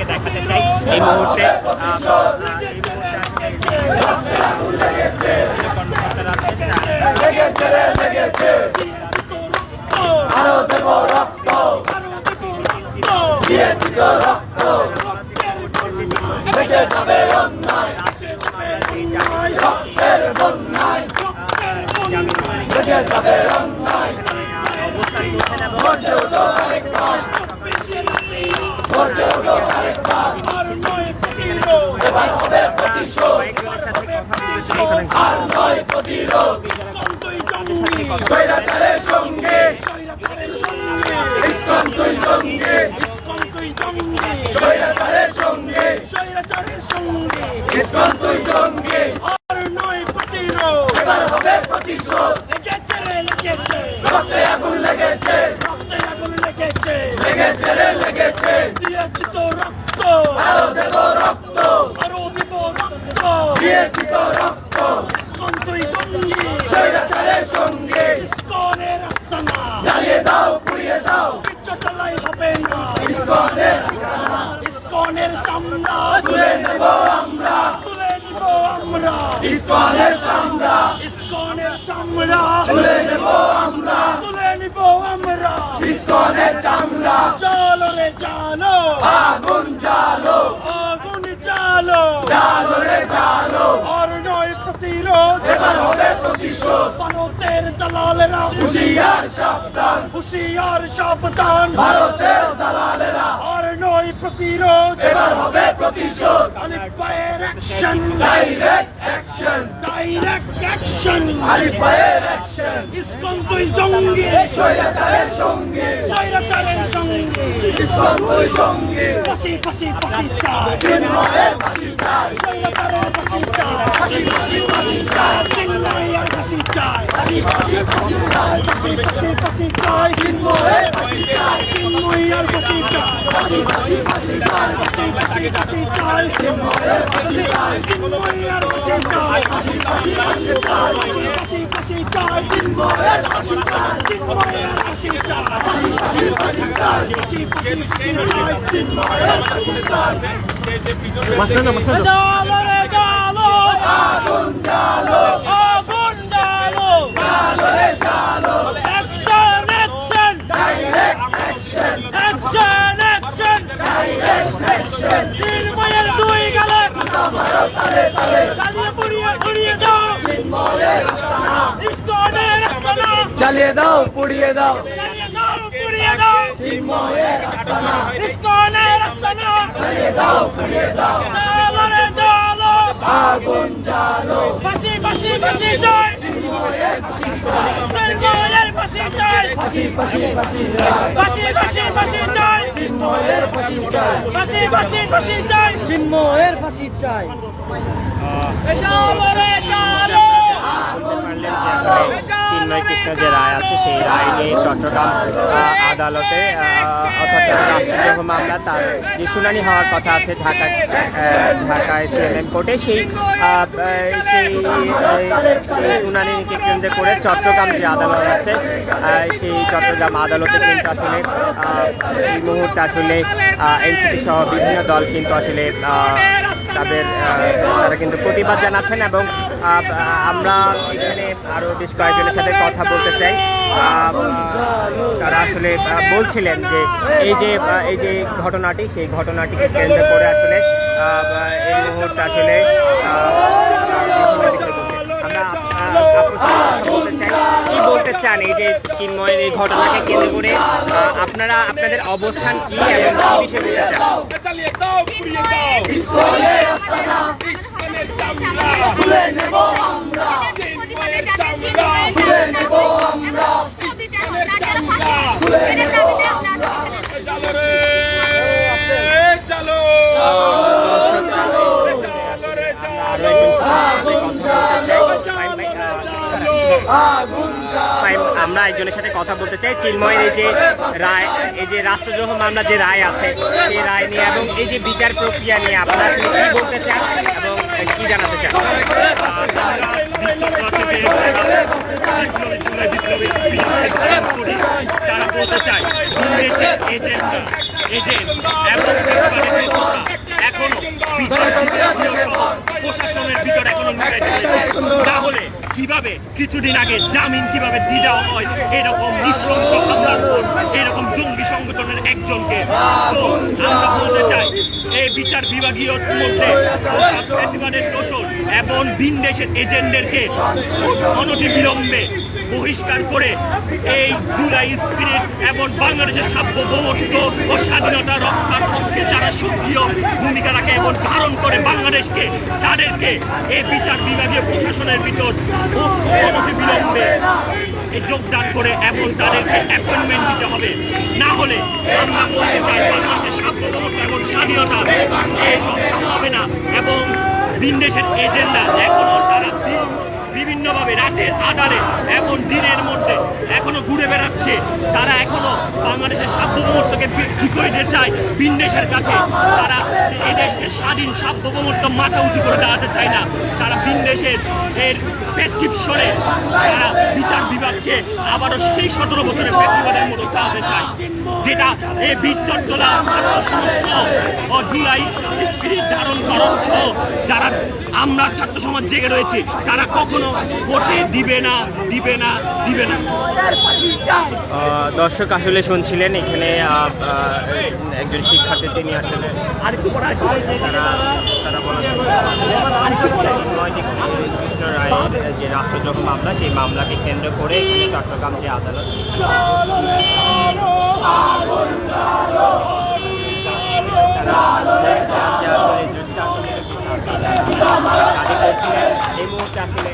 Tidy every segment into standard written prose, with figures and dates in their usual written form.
দেখাতে চাই এই মুহূর্তে হুশিয়ার সাবধান ভারতের দালালেরা আর নয় প্রতিরোধ এবার হবে প্রতিশোধ আলিফ ভাইয়ের অ্যাকশন ডাইরেক্ট অ্যাকশন আলিফ ভাইয়ের অ্যাকশন ইসকন তুই জঙ্গি স্বৈরাচারের সঙ্গে ইসকন তুই জঙ্গি ফাঁসি চাই চিন্ময়ের ফাঁসি চাই স্বৈরাচারের ফাঁসি চাই চিন্ময়ের ফাঁসি চাই চিন্ময়ের ফাঁসি চাই চিন্ময়ের ফাঁসি চাই চিন্ময়ের ফাঁসি চাই চিন্ময়ের ফাঁসি চাই জ্বালিয়ে দাও পুড়িয়ে দাও চিন্ময়ের আস্তানা ইসকনের আস্তানা জ্বালিয়ে দাও পুড়িয়ে দাও জ্বালো আগুন জ্বালো ফাঁসি চাই চিন্ময়ের ফাঁসি চাই চিন্ময়ের ফাঁসি চাই ফাঁসি চাই চিন্ময়ের ফাঁসি চাই ফাঁসি চাই চিন্ময়ের ফাঁসি চাই চিন্ময় কৃষ্ণ যে রায় আছে সেই রায় নিয়ে চট্টগ্রাম আদালতে অর্থাৎ রাষ্ট্রদ্রোহ মামলা তার যে শুনানি হওয়ার কথা আছে ঢাকায় সিএমএম কোর্টে সেই শুনানিকে কেন্দ্র করে চট্টগ্রাম যে আদালত আছে সেই চট্টগ্রাম আদালতে কিন্তু আসলে এই মুহূর্তে আসলে এনসিপি সহ বিভিন্ন দল কিন্তু আসলে তারা কিন্তু প্রতিবাদ জানাচ্ছেন এবং আমরা এখানে আরো বেশ কয়েকজনের সাথে কথা বলতে চাই। তারা আসলে বলছিলেন যে এই যে ঘটনাটি সেই ঘটনাটিকে কেন্দ্র করে আসলে এই মুহূর্তে আসলে কি বলতে চান এই যে চিন্ময়ের এই ঘটনাকে কেন্দ্র করে আপনাদের অবস্থান কি এবং কি বিষয়ে আগুন আমরা একজনের সাথে কথা বলতে চাই। চিন্ময়ের এই যে রায়, এই যে রাষ্ট্রদ্রোহ মামলা যে রায় আছে সেই রায় নিয়ে এবং এই যে বিচার প্রক্রিয়া নিয়ে আপনারা আসলে কি বলতে চান এবং কি জানাতে চান? তারা বলতে চায় এখনো প্রশাসনের ভিতর এখনো তাহলে কিভাবে কিছুদিন আগে জামিন কিভাবে দিয়ে দেওয়া হয় এরকম নৃশংস হামলার পর এরকম জঙ্গি সংগঠনের একজনকে। তো আমরা বলতে চাই এই বিচার বিভাগীয় মধ্যে ফ্যাসিবাদের দোষর এবং ভিনদেশের এজেন্টদেরকে অনতিবিলম্বে বহিষ্কার করে এই জুলাই স্পিরিট এবং বাংলাদেশের সার্বভৌমত্ব ও স্বাধীনতা রক্ষার পক্ষে যারা সক্রিয় ভূমিকা রাখে এবং ধারণ করে বাংলাদেশকে, তাদেরকে এই বিচার বিভাগীয় প্রশাসনের ভিতর অনতিবিলম্বে যোগদান করে এবং তাদেরকে অ্যাপয়েন্টমেন্ট দিতে হবে। না হলে আমরা বলতে চাই বাংলাদেশের সার্বভৌমত্ব এবং স্বাধীনতা রক্ষা হবে না এবং ভিনদেশের এজেন্ডা এখনো তারা বিভিন্নভাবে রাতের আধারে এবং দিনের মধ্যে এখনো ঘুরে বেড়াচ্ছে। তারা এখনো বাংলাদেশের সার্বভৌমত্বকে কি করে দিতে চায় ভিনদেশের কাছে। তারা এই দেশকে স্বাধীন সার্বভৌমত্ব মাথা উঁচু করে দাঁড়াতে চায় না। তারা ভিনদেশের এর প্রেসক্রিপশনে তারা বিচার বিভাগকে আবারও সেই 17 বছরের প্রেসিবাদের মতো চালাতে চায়, যেটা এই বিচর্তলা ও জুলাই স্পিরিট ধারণ করার সহ যারা আমরা ছাত্র সমাজ জেগে রয়েছে তারা কখনো ভোটে দিবে না। দর্শক আসলে শুনছিলেন এখানে একজন শিক্ষার্থী, তিনি আসলে কৃষ্ণ রায়ের যে রাষ্ট্রদ্রোহ মামলা, সেই মামলাকে কেন্দ্র করে এখানে চট্টগ্রাম যে আদালত এই মুহূর্তে আসলে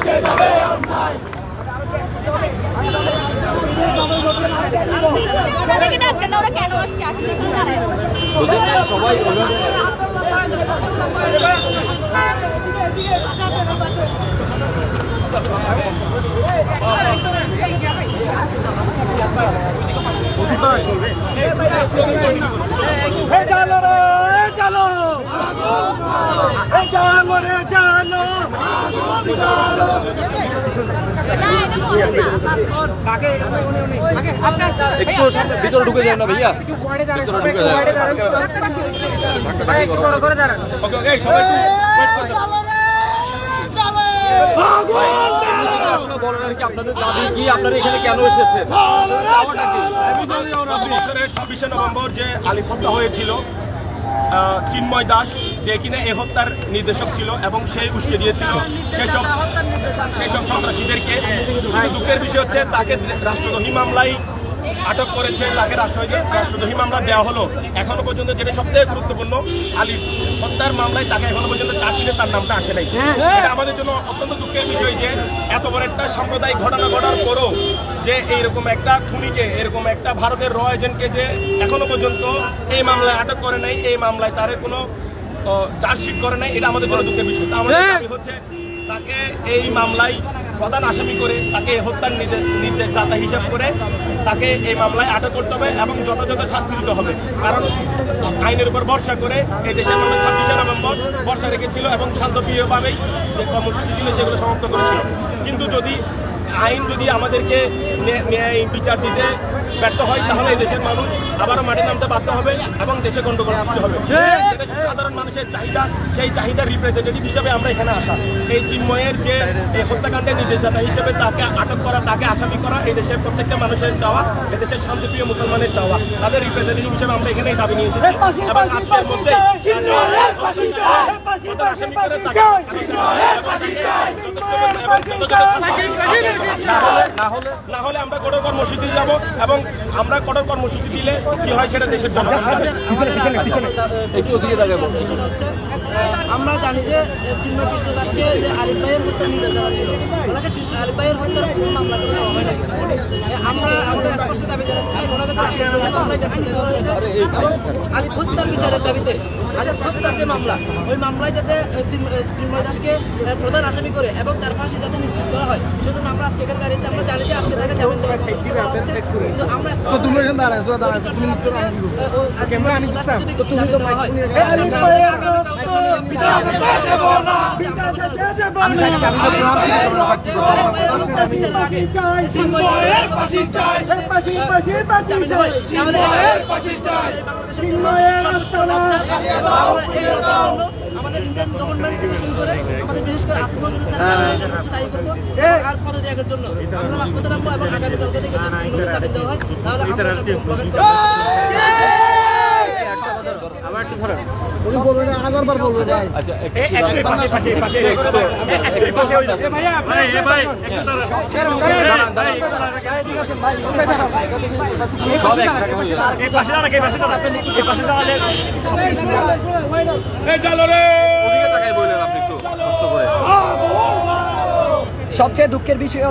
Let's এখানে ওরা কেন আসছে আসলে জানায় সবাই একটু ভিতরে ঢুকে যান না ভাইয়া, ভিতরে ঢুকে যান, ধাক্কাধাক্কি করো। বলেন আর কি আপনাদের দাবি কি, আপনারা এখানে কেন এসেছেন, দাওয়াটা কি? বছরের 26শে নভেম্বর যে আলিফ হত্যা হয়েছিল, চিন্ময় দাস যে কিনা এ হত্যার নির্দেশক ছিল এবং সেই উস্কে দিয়েছিল সেসব সন্ত্রাসীদেরকে। দুঃখের বিষয় হচ্ছে তাকে রাষ্ট্রদ্রোহী মামলায় আটক করেছে, তাকে রাষ্ট্রদ্রোহী মামলা দেওয়া হলো। এখনো পর্যন্ত যেটা সবথেকে গুরুত্বপূর্ণ, আলিফ হত্যার মামলায় তাকে এখনো পর্যন্ত চার্জশিটে তার নামটা আসে নাই। এটা আমাদের জন্য অত্যন্ত দুঃখের বিষয় যে এত বড় একটা সাম্প্রদায়িক ঘটনা ঘটার পরও যে এইরকম একটা খুনিকে, এরকম একটা ভারতের র এজেন্টকে যে এখনো পর্যন্ত এই মামলায় আটক করে নাই, এই মামলায় তার কোনো চার্জশিট করে নাই, এটা আমাদের জন্য দুঃখের বিষয়। আমাদের দাবি হচ্ছে তাকে এই মামলায় প্রধান আসামি করে, তাকে হত্যার নির্দেশদাতা হিসাব করে তাকে এই মামলায় আটক করতে হবে এবং যথাযথ শাস্তি দিতে হবে। কারণ আইনের উপর ভরসা করে এই দেশের মানুষ 26শে নভেম্বর ভরসা রেখেছিল এবং শান্তপ্রিয়ভাবেই যে কর্মসূচি ছিল সেগুলো সমাপ্ত করেছিল। কিন্তু যদি আইন যদি আমাদেরকে ন্যায় বিচার দিতে ব্যর্থ হয়, তাহলে এই দেশের মানুষ আবারও মাঠে নামতে বাধ্য হবে এবং দেশে গন্ডগোল সৃষ্টি হবে। সাধারণ মানুষের চাহিদা, সেই চাহিদার রিপ্রেজেন্টেটিভ হিসেবে আমরা এখানে আসা। এই চিন্ময়ের যে এই হত্যাকাণ্ডের নির্দেশদাতা হিসেবে তাকে আটক করা, তাকে আসামি করা এই দেশের প্রত্যেকটা মানুষের চাওয়া, এদেশের শান্তিপ্রিয় মুসলমানের চাওয়া। তাদের রিপ্রেজেন্টেটিভ হিসেবে আমরা এখানে এই দাবি নিয়ে এসেছি এবং আজকের মধ্যে আসামি করে না হলে আমরা কঠোর কর্মসূচি যাব এবং আমরা কঠোর কর্মসূচি দিলে কি হয় সেটা দেশের জনগণ জানে। আমরা জানি যে চিন্ময় কৃষ্ণ দাসকে যে আরিফ ভাইয়ের হত্যার নির্দেশ দেওয়া ছিল, ওনাকে আরিফ ভাইয়ের হত্যার কোনো মামলা করে নেওয়া হয় না। আমরা আমাদের স্পষ্ট দাবি জানাতে চাই ওনাকে আরিফ হত্যার বিচারের দাবিতে, আরিফ হত্যার যে মামলা, ওই মামলায় যাতে চিন্ময় দাসকে প্রধান আসামি করে এবং তার ফাঁসি যাতে নিশ্চিত করা হয়, সেজন্য আমরা আজকে এখানে দাঁড়িয়েছি। আমরা জানি যে আজকে তাকে জামিন দেওয়া হচ্ছে, কিন্তু আমরা আমাদের ইন্ডিয়ান গভর্নমেন্ট থেকে শুরু করে আমাদের বিশেষ করে আসিফ নজরুল দায়ী করবো আর পদত্যাগের জন্য আমরা রাজপথে নামবো এবং আগামীকালকে থেকে যদি দাবি দেওয়া হয় তাহলে আমরা আবার একটু ধরেন। হাজারবার বলবো ভাই। আচ্ছা বললেন আপনি একটু কষ্ট করে। সবচেয়ে দুঃখের বিষয়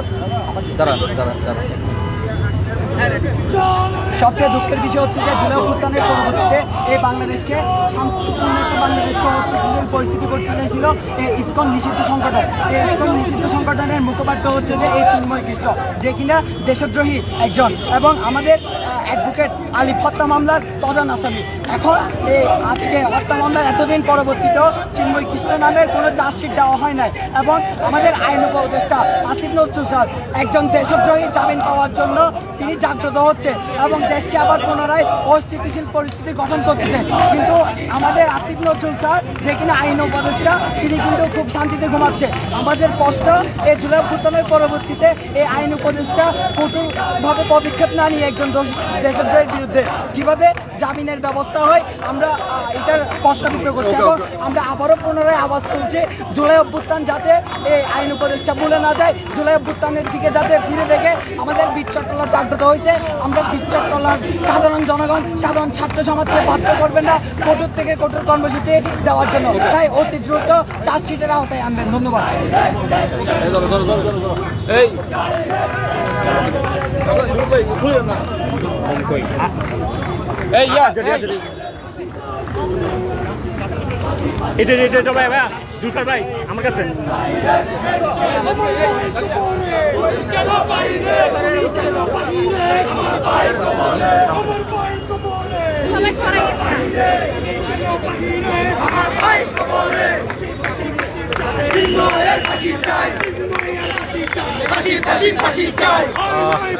হচ্ছে যে জুলাই অভ্যুত্থানের পরবর্তীতে এই বাংলাদেশকে শান্তিপূর্ণ একটা বাংলাদেশকে অস্থিতিশীল পরিস্থিতি করতে চাইছিল এই ইসকন নিষিদ্ধ সংগঠন। এই ইসকন নিষিদ্ধ সংগঠনের মুখপাত্র হচ্ছে যে এই চিন্ময় কৃষ্ণ, যে কিনা দেশদ্রোহী একজন এবং আমাদের অ্যাডভোকেট আলিফ হত্যা মামলার প্রধান আসামি। এখন এই আজকে হত্যা মামলার এতদিন পরবর্তীতেও চিন্ময় কৃষ্ণ নামের কোনো চার্জশিট দেওয়া হয় নাই এবং আমাদের আইন উপদেষ্টা আসিফ নজরুল স্যার একজন দেশদ্রোহী জামিন পাওয়ার জন্য তিনি জাগ্রত হচ্ছে এবং দেশকে আবার পুনরায় অস্থিতিশীল পরিস্থিতি গঠন করতেছে। কিন্তু আমাদের আসিফ নজরুল স্যার যে কিনা আইন উপদেষ্টা, তিনি কিন্তু খুব শান্তিতে ঘুমাচ্ছে। আমাদের প্রশ্ন, এই জুলাই অভ্যুত্থানের পরবর্তীতে এই আইন উপদেষ্টা কঠোরভাবে পদক্ষেপ না নিয়ে একজন দেশদ্রোহের বিরুদ্ধে কিভাবে জামিনের ব্যবস্থা হয় আমরা এটার প্রস্তাবিত করছি এবং আমরা আবারও পুনরায় আওয়াজ তুলছি জুলাই অভ্যুত্থান যাতে এই আইন উপদেষ্টা ভুলে না যায়, জুলাই অভ্যুত্থানের দিকে যাতে ফিরে দেখে। আমাদের বিচ্ছট্টলা জাগ্রত হয়েছে, আমরা বিচ্ছট্টলার সাধারণ জনগণ, সাধারণ ছাত্র সমাজকে বাধ্য করবেন না কঠোর থেকে কঠোর কর্মসূচি দেওয়ার জন্য। তাই অতি দ্রুত চার্জশিটের আওতায় আনবেন। ধন্যবাদ। এই কই এই ইয়া এটা ভাই ভাই জুলফার ভাই আমার কাছে সবাই ছড়াই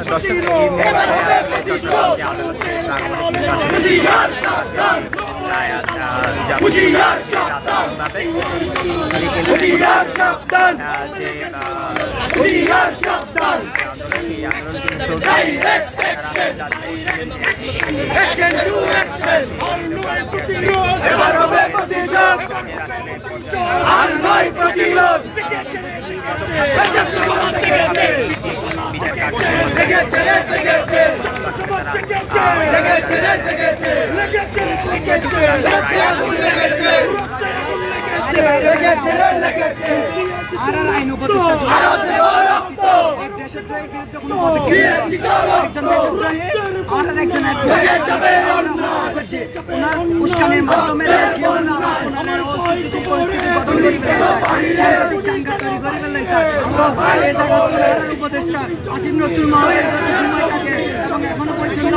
দর্শক এই মুহূর্তে আসলে আর আইন উপদেষ্টা দেশের বিরুদ্ধে কোনো পদক্ষেপ একজন দেশদ্রোহী আর একজন ওনার উস্কানির মাধ্যমে ওনার পরিস্থিতি গঠন করে সাংঘাতিক দাঙ্গা তৈরি করে ফেলেছে এই জায়গা উপদেষ্টা আসিম নজরুল মহলের সময়টাকে এবং এখনো পর্যন্ত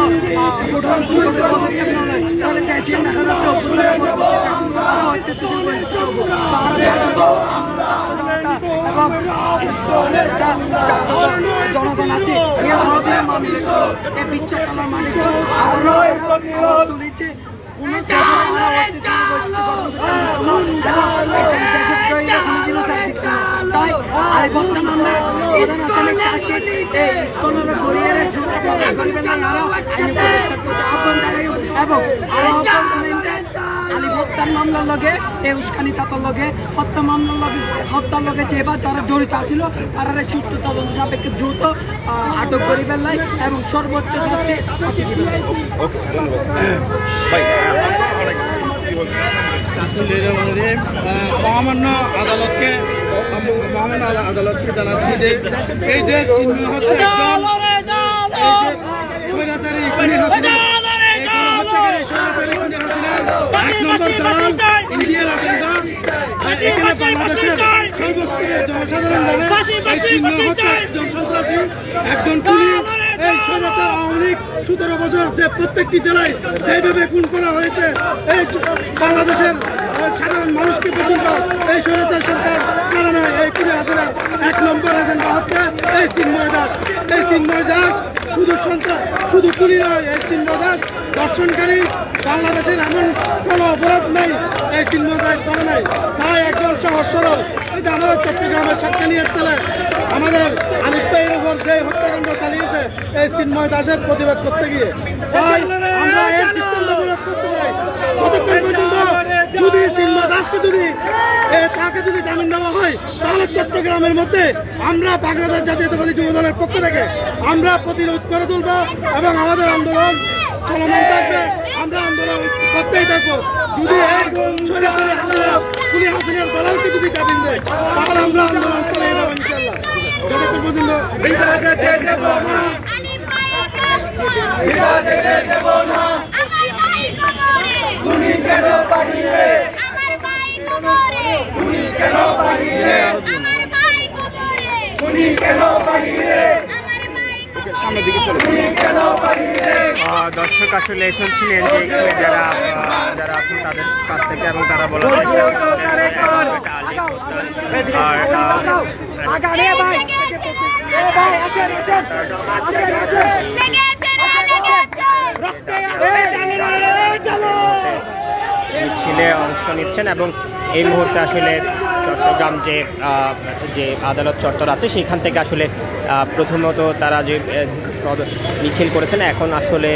পদক্ষেপ না নেয় তাহলে দেশের দেখা যাচ্ছে এবং জনগণ আছে ভারতীয় মানুষ এই বিচ্ছেদটার মানুষ আবারও তুলেছে এবং হত্যার মামলার লগে এই উস্কানি তাতার লগে হত্যা মামলার লগে হত্যার লগে যে বা যারা জড়িত আছিল তারা সুষ্ঠু তদন্ত সাপেক্ষে দ্রুত আটক করি ফেললাই এবং সর্বোচ্চ শাস্তি মহামান্য আদালতকে জানাচ্ছি যে এই যে চিহ্ন হচ্ছে স্বৈরাচারী খুনি হাসিনা এক নম্বর দালাল ইন্ডিয়ার এজেন্ডা এখানে বাংলাদেশের সর্বস্তরের জনসাধারণ জানে এই চিহ্ন হচ্ছে একজন সন্ত্রাসী একজন খুনি এই স্বৈরাচার আওয়ামী লীগ 17 বছর যে প্রত্যেকটি জেলায় যেভাবে খুন করা হয়েছে এই বাংলাদেশের সাধারণ মানুষকে পর্যন্ত এই স্বৈরাচার সরকার কারণে এই খুনি হাসিনা এক নম্বর এজেন্ডা হচ্ছে এই চিন্ময় দাস এই চিন্ময় দাস শুধু সন্ত্রাস শুধু খুনি নয় এই চিন্ময় দাস দর্শনকারী বাংলাদেশের এমন কোনো অপরাধ নেই এই চিন্ময় দাস করে নাই তাই একজন সহজ সরল এই যে আমাদের চট্টগ্রামের সাতকানিয়ার ছেলে আমাদের আলিফ ভাইয়ের উপর যে হত্যাকাণ্ড চালিয়েছে এই চিন্ময় দাসের প্রতিবাদ করতে গিয়ে তাই আমরা এর দৃষ্টান্ত প্রয়োগ করতে পারি যতক্ষণ পর্যন্ত যদি চিন্ময় দাসকে যদি তাকে যদি জামিন দেওয়া হয় তাহলে চট্টগ্রামের মধ্যে আমরা বাংলাদেশ জাতীয়তাবাদী যুব দলের পক্ষ থেকে আমরা প্রতিরোধ করে তুলব এবং আমাদের আন্দোলন চলমান থাকবে আমরা আন্দোলন করতেই থাকবো যদি খুনি হাসিনার দালালকে যদি জামিন দেয় তাহলে আমরা আন্দোলন চালিয়ে যাবো ইনশাল্লাহ যতক্ষণ পর্যন্ত দর্শক আসলে শুনছিলেন যে এখানে যারা আছেন তাদের কাছ থেকে এবং তারা বলা মিছিলে অংশ নিচ্ছেন এবং এই মুহূর্তে আসলে চট্টগ্রাম যে আদালত চত্বর আছে সেখান থেকে আসলে প্রথমত তারা যে মিছিল করেছেন এখন আসলে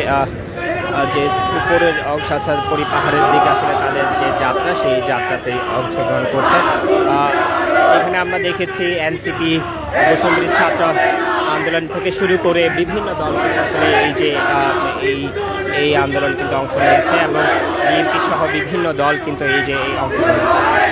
যে উপরের অংশ অর্থাৎ পাহাড়ের দিকে আসলে তাদের যে যাত্রা সেই যাত্রাতে অংশগ্রহণ করছে এখানে আমরা দেখেছি এনসিপি বৈষম্যবিরোধী ছাত্র আন্দোলন থেকে শুরু করে বিভিন্ন দল আসলে এই যে এই আন্দোলন কিন্তু অংশ নিয়েছে এবং বিএনপি সহ বিভিন্ন দল কিন্তু এই যে এই অংশগ্রহণ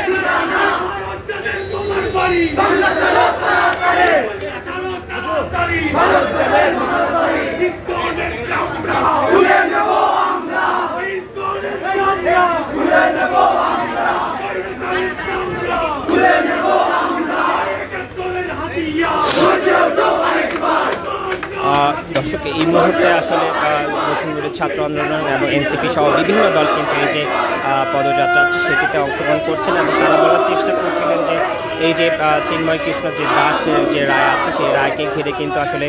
আমরা তুলে নেব আমরা ইসকনের চামড়া তুলে নেব আমরা তুলে নেব আমরা একাত্তরের হাতিয়ার আরেকবার দর্শক এই মুহূর্তে আসলে বসুন্ধরের ছাত্র আন্দোলন এবং এনসিপি সহ বিভিন্ন দল কিন্তু এই যে পদযাত্রা আছে সেটিতে অংশগ্রহণ করছেন এবং তারা বলার চেষ্টা করছিলেন যে এই যে চিন্ময় কৃষ্ণ যে দাসের যে রায় আছে সেই রায়কে ঘিরে কিন্তু আসলে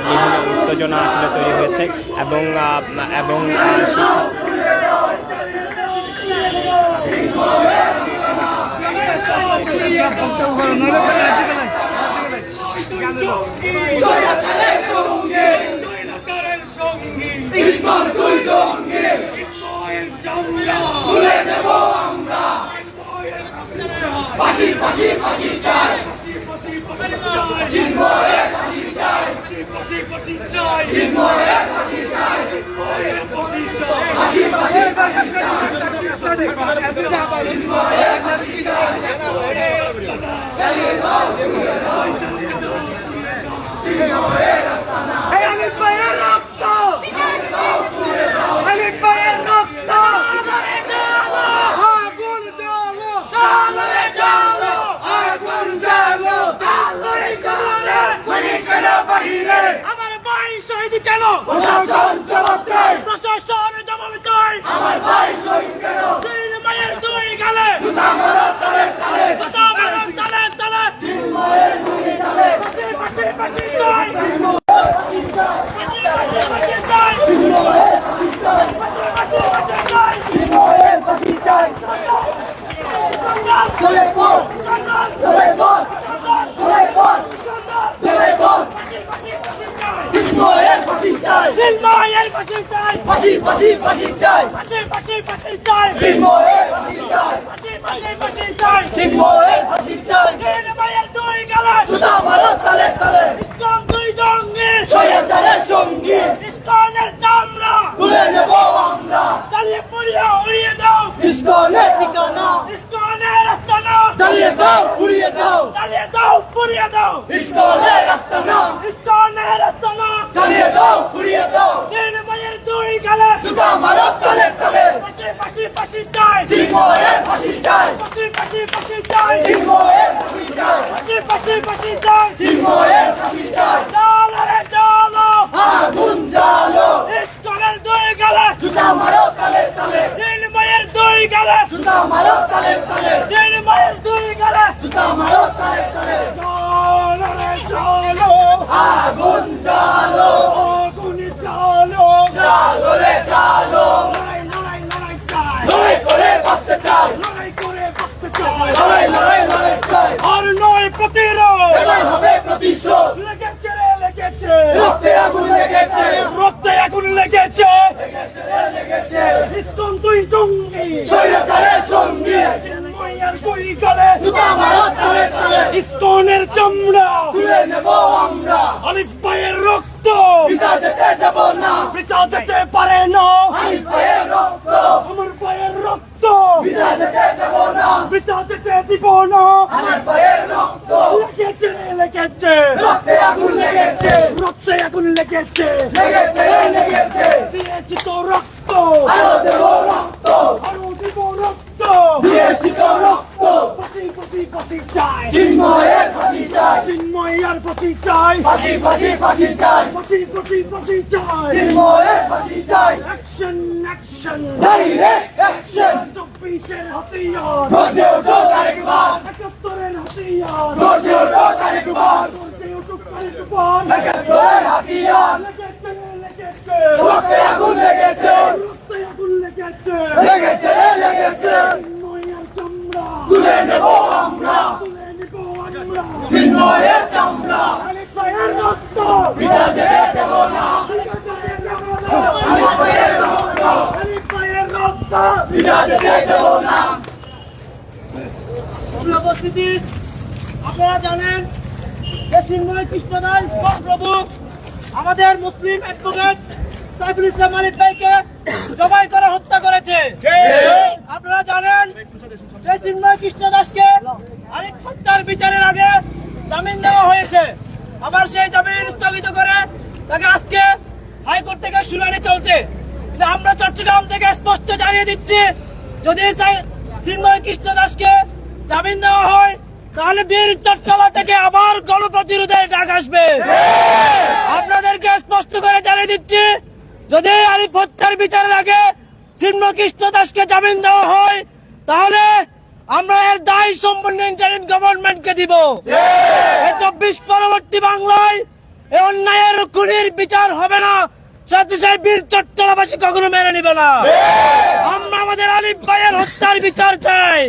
বিভিন্ন উত্তেজনা আসলে তৈরি হয়েছে এবং তুলে নেব আমরা ফাঁসি ফাঁসি ফাঁসি চাই চিন্ময়ের ফাঁসি চাই চিন্ময়ের ফাঁসি চাই ফাঁসি ফাঁসি ফাঁসি আলিফ ভাইয়ের রক্ত আলিফ ভাইয়ের রক্ত আগুন জ্বালো জ্বালো আগুন জ্বালো জ্বালো গুলি কেন বাহিরে আমার ভাই শহীদ কেন প্রশাসন জবাব চাই প্রশাসন জবাব চাই আমার ভাই শহীদ কেন তিন মায়ের দুই গালে জুতা মারো তালে তালে তালে তালে চিন্ময়ের গুলি চালে ফাঁসি ফাঁসি চাই চিন্ময়ের ফাঁসি চাই চলে বল চলে বল চলে বল চলে বল চিন্ময়ের ফাঁসি চাই চিন্ময়ের ফাঁসি চাই ফাঁসি ফাঁসি ফাঁসি চাই ফাঁসি ফাঁসি ফাঁসি চাই চিন্ময়ের ফাঁসি চাই ফাঁসি ফাঁসি ফাঁসি চাই চিন্ময়ের ফাঁসি চাই তিন মায়ের দুই গালে জুতা মারো তালে তালে ইসলাম দুই জঙ্গি স্বৈরাচারের সঙ্গী ইসলামের চামড়া তুলে নেব আমরা চালিয়ে পুড়িয়ে উড়িয়ে দাও ইসকনের ঠিকানা ইসলামের আস্তানা জ্বালিয়ে দাও উড়িয়ে দাও চালিয়ে দাও পুড়িয়ে দাও ইসকনের আস্তানা ইসলামের আস্তানা জ্বালিয়ে দাও উড়িয়ে দাও তিন মায়ের দুই গালে জুতা মারো তালে তালে ফাঁসি ফাঁসি ফাঁসি চাই চিন্ময়ের ফাঁসি চাই ফাঁসি ফাঁসি ফাঁসি চাই চিন্ময়ের ফাঁসি চাই ফাঁসি ফাঁসি ফাঁসি চাই চিন্ময়ের ফাঁসি চাই চালো রে চালো আগুন জ্বালো ইসলামের দুই গালে জুতা মারো তালে তালে তিন মায়ের দুই গালে জুতা মারো তালে তালে তিন মায়ের দুই গালে জুতা মারো তালে তালে চালো রে চালো আগুন জ্বালো আগুন চালো জ্বালো রে জ্বালো লড়াই লড়াই লড়াই চাই লড়াই করে বাঁচতে চাই লড়াই করে বাঁচতে চাই লড়াই লড়াই লড়াই চাই আর নয় প্রতিরোধ এবার হবে প্রতিশোধ লেগেছে রে লেগেছে রক্তে আগুন লেগেছে রক্তে আগুন লেগেছে লেগেছে ইসকন দুই জঙ্গি স্বৈরাচারের সঙ্গী চিন্ময়ের দুই গালে জুতা মারো তালে তালে ইসকনের চামড়া তুলে নেব আমরা আলিফ ভাইয়ের রক্ত পিতা যেতে দেব না পিতা যেতে পারে না আলিফ ভাইয়ের রক্ত আমার ভাইয়ের রক্ত পিতা যেতে দেব না পিতা যেতে দিব না আমার ভাইয়ের রক্ত লেগেছে রে লেগেছে রক্তে আগুন লেগেছে রক্তে আগুন লেগেছে লেগেছে লেগেছে দিয়েছি তো রক্ত আরো দেব রক্ত আরো দিব রক্ত দিয়েছি তো রক্ত ফাঁসি ফাঁসি ফাঁসি চাই চিন্ময়ের ফাঁসি চাই চিন্ময়ের ফাঁসি চাই ফাঁসি ফাঁসি ফাঁসি চাই ফাঁসি ফাঁসি ফাঁসি চাই চিন্ময়ের ফাঁসি চাই অ্যাকশন অ্যাকশন ডাইরেক্ট অ্যাকশন 24-এর হাতিয়ার গর্জে ওঠো আরেকবার 71-এর হাতিয়ার গর্জে ওঠো আরেকবার গর্জে উঠুক আরেকবার একাত্তরের হাতিয়ার লেগেছে রে লেগেছে রক্তে আগুন লেগেছে রক্তে আগুন লেগেছে লেগেছে লেগেছে চিন্ময়ের চামড়া তুলে নেব আমরা তুলে নিব আমরা চিন্ময়ের চামড়া আলিফ ভাইয়ের রক্ত পিতা যেতে দেব না আলিফ ভাইয়ের রক্ত আলিফ ভাইয়ের রক্ত পিতা যেতে দেব না উপস্থিতি আপনারা জানেন যে চিন্ময় কৃষ্ণদাস প্রভু আমাদের মুসলিম অ্যাডভোকেট সাইফুল ইসলাম আলিফ ভাইকে জবাই করে হত্যা করেছে। আপনারা জানেন সেই চিন্ময় কৃষ্ণদাসকে আলিফ হত্যার বিচারের আগে জামিন দেওয়া হয়েছে, আবার সেই জামিন স্থগিত করে তাকে আজকে হাইকোর্ট থেকে শুনানি চলছে। কিন্তু আমরা চট্টগ্রাম থেকে স্পষ্ট জানিয়ে দিচ্ছি, যদি চিন্ময় কৃষ্ণ দাসকে জামিন দেওয়া হয় তাহলে বীর চট্টলা থেকে আবার গণপ্রতিরোধের ডাক আসবে। আপনাদেরকে স্পষ্ট করে জানিয়ে দিচ্ছি, যদি আলিফ হত্যার বিচারের আগে চিন্ময় কৃষ্ণ দাসকে জামিন দেওয়া হয় তাহলে আমরা এর দায় সম্পূর্ণ ইন্টারিম গভর্নমেন্টকে দিব। এই 24 পরবর্তী বাংলায় এই অন্যায়ের খুনির বিচার হবে না, সাথে সাথে বীর চট্টলাবাসী কখনো মেনে নিবে না। আমরা আমাদের আলিফ ভাইয়ের হত্যার বিচার চাই।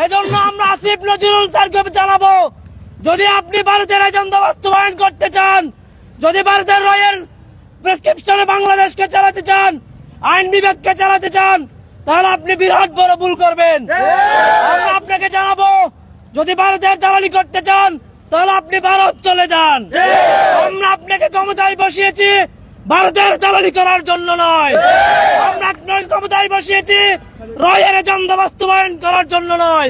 এজন্য আমরা আসিফ নজরুল স্যারকে জানাবো, যদি আপনি ভারতের এজেন্ডা বাস্তবায়ন করতে চান, যদি ভারতের রয়ের প্রেসক্রিপশনে বাংলাদেশকে চালাতে চান, আইন বিভাগকে চালাতে চান, তাহলে আপনি বিরাট বড় ভুল করবেন। আমরা আপনাকে জানাবো, যদি ভারতের দালালি করতে চান তাহলে আপনি ভারত চলে যান। আমরা আপনাকে ক্ষমতায় বসিয়েছি ভারতের দালালি করার জন্য নয়, আমরা আপনাকে ক্ষমতায় বসিয়েছি রয়ের এজেন্ডা বাস্তবায়ন করার জন্য নয়।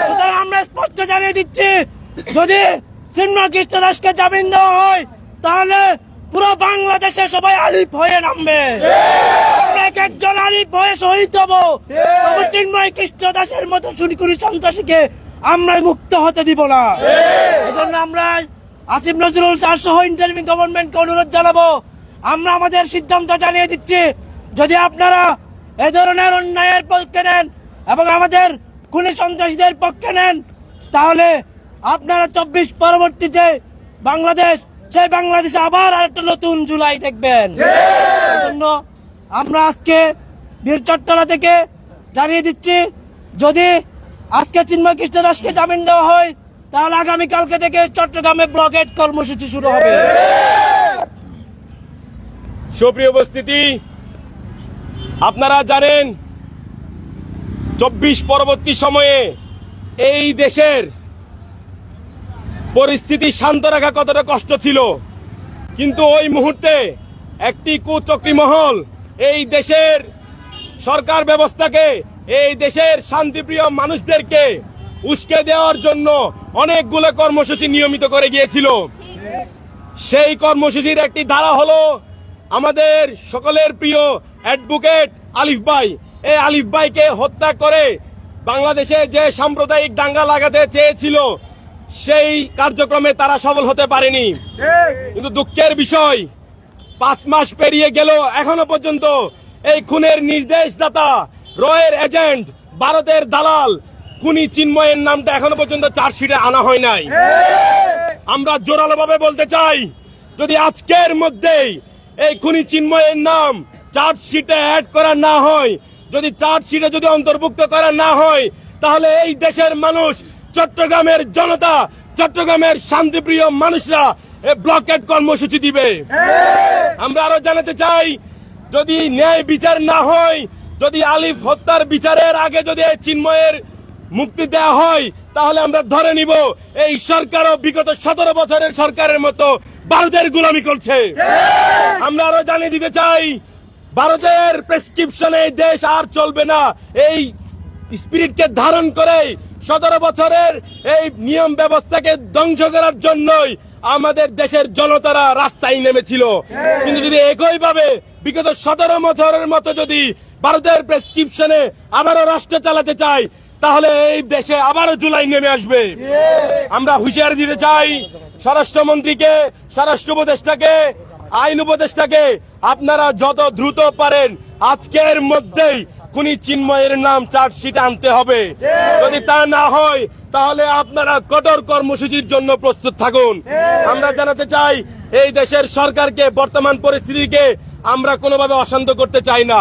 সুতরাং আমরা স্পষ্ট জানিয়ে দিচ্ছি, যদি চিন্ময় কৃষ্ণ দাসকে জামিন দেওয়া হয় তাহলে পুরো বাংলাদেশে সবাই আলিফ হয়ে নামবে। আমরা এক একজন আলিফ হয়ে শহীদ হব, তবে চিন্ময় কৃষ্ণ দাসের মতো চুরিকুরি সন্ত্রাসীকে আমরা মুক্ত হতে দিব না। এজন্য আমরা আসিফ নজরুল স্যার সহ ইন্টারিম গভর্নমেন্টকে অনুরোধ জানাবো, আমরা আমাদের সিদ্ধান্ত জানিয়ে দিচ্ছি, যদি আপনারা এই ধরনের অন্যায়ের পক্ষে নেন এবং আমাদের খুনি সন্ত্রাসীদের পক্ষে নেন, তাহলে আপনারা 24 পরবর্তীতে বাংলাদেশ, সেই বাংলাদেশে আবার আরেকটা নতুন জুলাই দেখবেন। এজন্য আমরা আজকে বীর চট্টলা থেকে জানিয়ে দিচ্ছি, যদি আজকে চিন্ময় কৃষ্ণ দাসকে জামিন দেওয়া হয় তাহলে আগামীকালকে থেকে চট্টগ্রামে ব্লকেট কর্মসূচি শুরু হবে। সুপ্রিয় উপস্থিতি, আপনারা জানেন 24 পরবর্তী সময়ে এই দেশের পরিস্থিতি শান্ত রাখা কতটা কষ্ট ছিল, কিন্তু ওই মুহূর্তে একটি কুচক্রী মহল এই দেশের সরকার ব্যবস্থাকে, এই দেশের শান্তিপ্রিয় মানুষদেরকে উস্কে দেওয়ার জন্য অনেকগুলো কর্মসূচি নিয়মিত করে গিয়েছিল। সেই কর্মসূচির একটি ধারা হলো আমাদের সকলের প্রিয় অ্যাডভোকেট আলিফ ভাই। এই আলিফ ভাইকে হত্যা করে বাংলাদেশে যে সাম্প্রদায়িক দাঙ্গা লাগাতে চেয়েছিল, সেই কার্যক্রমে তারা সফল হতে পারেনি। কিন্তু দুঃখের বিষয়, 5 মাস পেরিয়ে গেল, এখনো পর্যন্ত এই খুনের নির্দেশদাতা, রয়ের এজেন্ট, ভারতের দালাল খুনি চিন্ময়ের নামটা এখনো পর্যন্ত চার্জশিটে আনা হয় নাই। আমরা জোরালোভাবে বলতে চাই, যদি আজকের মধ্যেই এই খুনি চিন্ময়ের নাম চার্জশিটে অ্যাড করা না হয়, যদি চার্জশিটে যদি অন্তর্ভুক্ত করা না হয়, তাহলে এই দেশের মানুষ, চট্টগ্রামের জনতা, চট্টগ্রামের শান্তিপ্রিয় মানুষরা এই ব্লকেট কর্মসূচি দিবে। আমরা আরো জানাতে চাই, যদি ন্যায় বিচার না হয়, যদি আলিফ হত্যার বিচারের আগে যদি এই চিন্ময়ের মুক্তি দেওয়া হয়, তাহলে আমরা ধরে নিব এই সরকারও বিগত 17 বছরের সরকারের মতো ভারতের গোলামি করছে। আমরা আরো জানিয়ে দিতে চাই, ভারতের প্রেসক্রিপশনে দেশ আর চলবে না। এই স্পিরিটকে ধারণ করে 17 বছরের এই নিয়ম ব্যবস্থাকে ধ্বংস করার জন্যই আমাদের দেশের জনতারা রাস্তায় নেমেছিল। কিন্তু যদি একইভাবে বিগত 17 বছরের মতো যদি ভারতের প্রেসক্রিপশনে আবারও রাষ্ট্র চালাতে চাই, তাহলে এই দেশে আবারও জুলাই নেমে আসবে। আমরা হুঁশিয়ারি দিতে চাই স্বরাষ্ট্রমন্ত্রীকে, স্বরাষ্ট্র উপদেষ্টাকে, আইন উপদেষ্টাকে, আপনারা যত দ্রুত পারেন আজকের মধ্যেই খুনি চিন্ময়ের নাম চার্জশিট আনতে হবে। যদি তা না হয় তাহলে আপনারা কঠোর কর্মসূচির জন্য প্রস্তুত থাকুন। আমরা জানাতে চাই, এই দেশের সরকারকে, বর্তমান পরিস্থিতিকে আমরা কোনোভাবে অশান্ত করতে চাই না,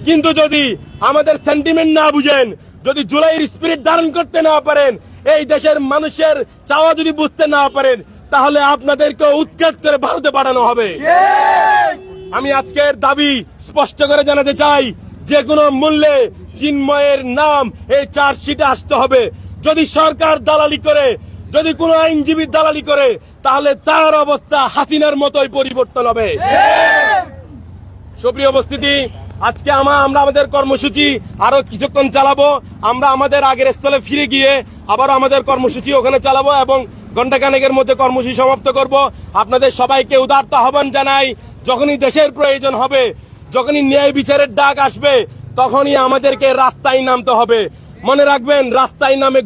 কিন্তু যদি আমাদের সেন্টিমেন্ট না বুঝেন, যদি জুলাইয়ের স্পিরিট ধারণ করতে না পারেন, এই দেশের মানুষের চাওয়া যদি বুঝতে না পারেন, তাহলে আপনাদেরকে উৎখাত করে ভারতে পাঠানো হবে। আমি আজকের দাবি স্পষ্ট করে জানাতে চাই, যে কোনো মূল্যে চিন্ময়ের নাম এই চার্জশিটে আসতে হবে। যদি সরকার দালালি করে, যদি কোনো আইনজীবী দালালি করে, তাহলে তার অবস্থা হাসিনার মতোই পরিবর্তন হবে। সুপ্রিয় উপস্থিতি, আজকে আমরা আমাদের কর্মসূচি আরো কিছুক্ষণ চালাবো। আমরা আমাদের আগের স্থলে ফিরে গিয়ে আবারও আমাদের কর্মসূচি ওখানে চালাবো এবং ঘণ্টাখানেকের মধ্যে কর্মসূচি সমাপ্ত করব। আপনাদের সবাইকে উদারত আহ্বান জানাই, যখনই দেশের প্রয়োজন হবে, যখনই ন্যায় বিচারের ডাক আসবে, তখনই আমাদেরকে রাস্তায় নামতে হবে। মনে রাখবেন, রাস্তায় নামে